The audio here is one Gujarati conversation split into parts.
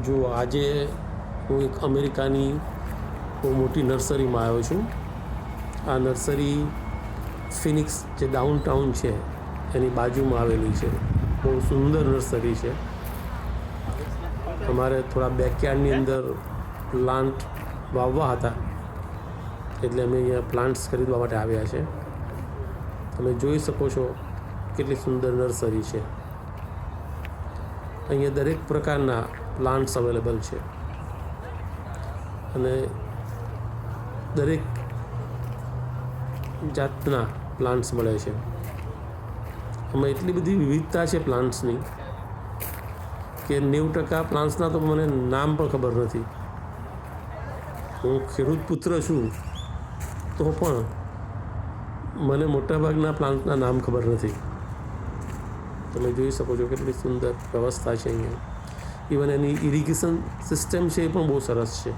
જો આજે હું એક અમેરિકાની બહુ મોટી નર્સરીમાં આવ્યો છું. આ નર્સરી ફિનિક્સ જે ડાઉનટાઉન છે એની બાજુમાં આવેલી છે. બહુ સુંદર નર્સરી છે. અમારે થોડા બેકયાર્ડની અંદર પ્લાન્ટ વાવવા હતા, એટલે અમે અહીંયા પ્લાન્ટ્સ ખરીદવા માટે આવ્યા છે. તમે જોઈ શકો છો કેટલી સુંદર નર્સરી છે. અહીંયા દરેક પ્રકારના પ્લાન્ટ્સ અવેલેબલ છે અને દરેક જાતના પ્લાન્ટ્સ મળે છે. આમાં એટલી બધી વિવિધતા છે પ્લાન્ટ્સની કે 90% પ્લાન્ટ્સના તો મને નામ પણ ખબર નથી. હું ખેડૂત પુત્ર છું તો પણ મને મોટાભાગના પ્લાન્ટના નામ ખબર નથી. તમે જોઈ શકો છો કેટલી સુંદર વ્યવસ્થા છે અહીંયા. ઇવન એની ઇરિગેશન સિસ્ટમ છે એ પણ બહુ સરસ છે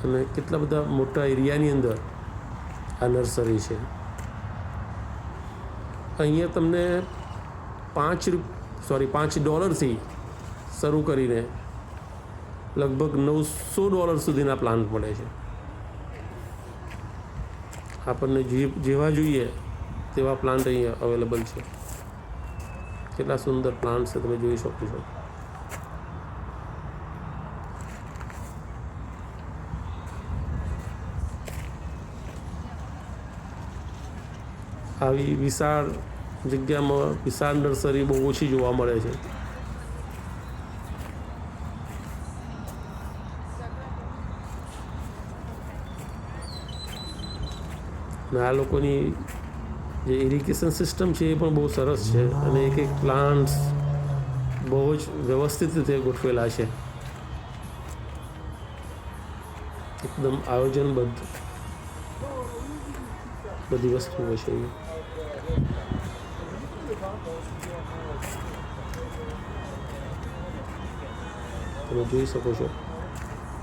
અને કેટલા બધા મોટા એરિયાની અંદર આ નર્સરી છે. અહીંયા તમને $5 શરૂ કરીને લગભગ $900 સુધીના પ્લાન્ટ મળે છે. આપણને જેવા જોઈએ તેવા પ્લાન્ટ અહીંયા અવેલેબલ છે. કેટલા સુંદર પ્લાન્ટ છે તમે જોઈ શકો છો. આવી વિશાળ જગ્યામાં વિશાળ નર્સરી બહુ ઓછી જોવા મળે છે. અને આ લોકોની જે ઇરિગેશન સિસ્ટમ છે એ પણ બહુ સરસ છે અને એક એક પ્લાન્ટ્સ બહુ જ વ્યવસ્થિત રીતે ગોઠવેલા છે. એકદમ આયોજનબદ્ધ બધી વસ્તુઓ છે. તમે જોઈ શકો છો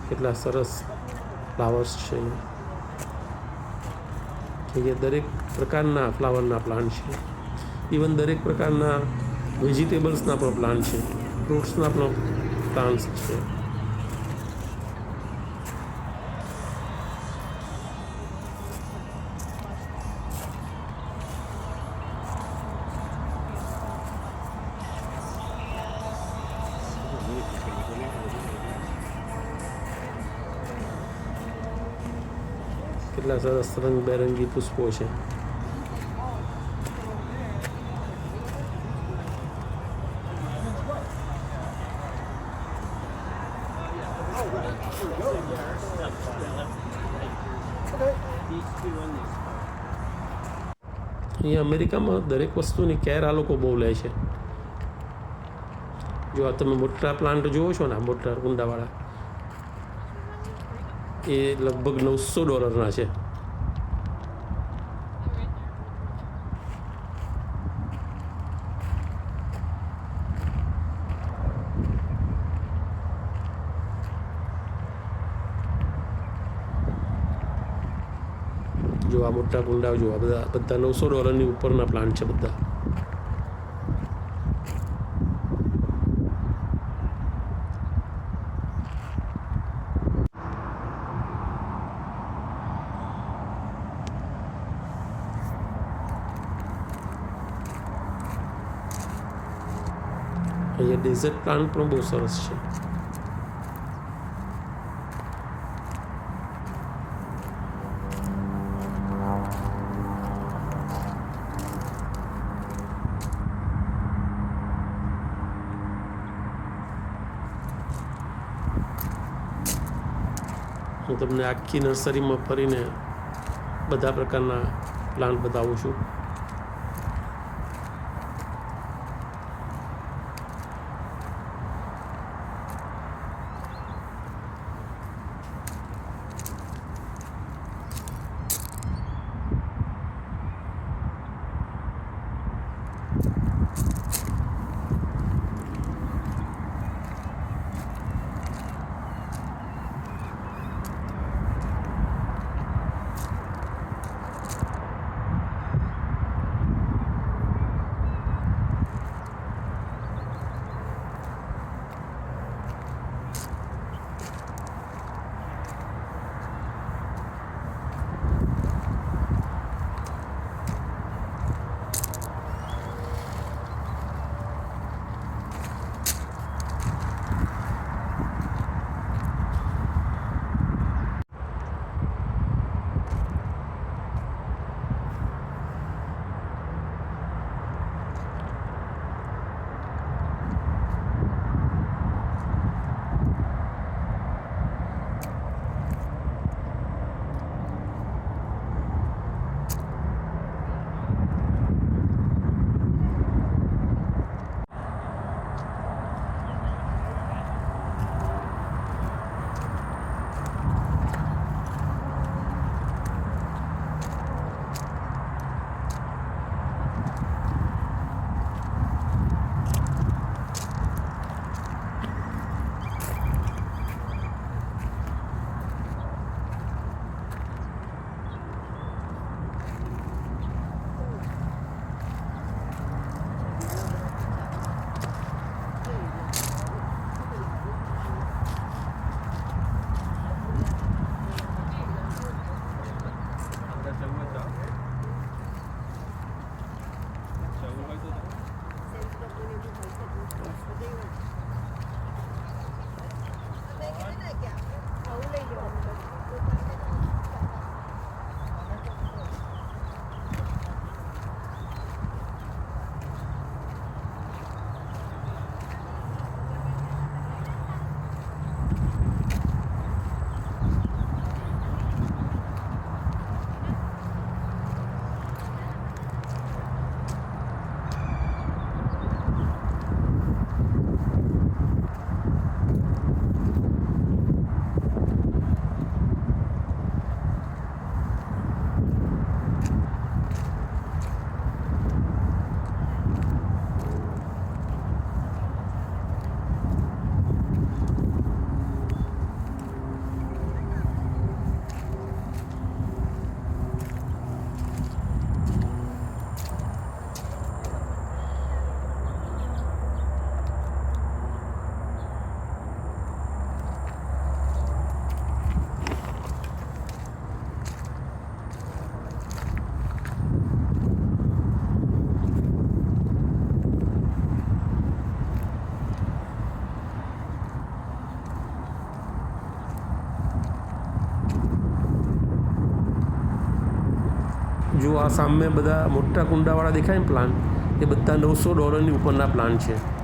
કેટલા સરસ ફ્લાવર્સ છે. અહીંયા દરેક પ્રકારના ફ્લાવરના પ્લાન્ટ છે. ઇવન દરેક પ્રકારના વેજીટેબલ્સના પણ પ્લાન્ટ છે, ફ્રૂટ્સના પણ પ્લાન્ટ્સ છે. કેટલા સરસ રંગબેરંગી પુષ્પો છે. અહીંયા અમેરિકામાં દરેક વસ્તુની કેર આ લોકો બહુ લે છે. જો આ તમે મોટા પ્લાન્ટ જુઓ છો ને, મોટા કુંડાવાળા, એ લગભગ $900 છે. જો આ મોટા કુંડા જો આ બધા $900 ઉપરના પ્લાન્ટ છે બધા. અહીંયા ડેઝર્ટ પ્લાન્ટ પણ બહુ સરસ છે. હું તમને આખી નર્સરીમાં ફરીને બધા પ્રકારના પ્લાન્ટ બતાવું છું. આ સામે બધા મોટા કુંડાવાળા દેખાય ને પ્લાન્ટ, એ બધા $900 ઉપરના પ્લાન્ટ છે.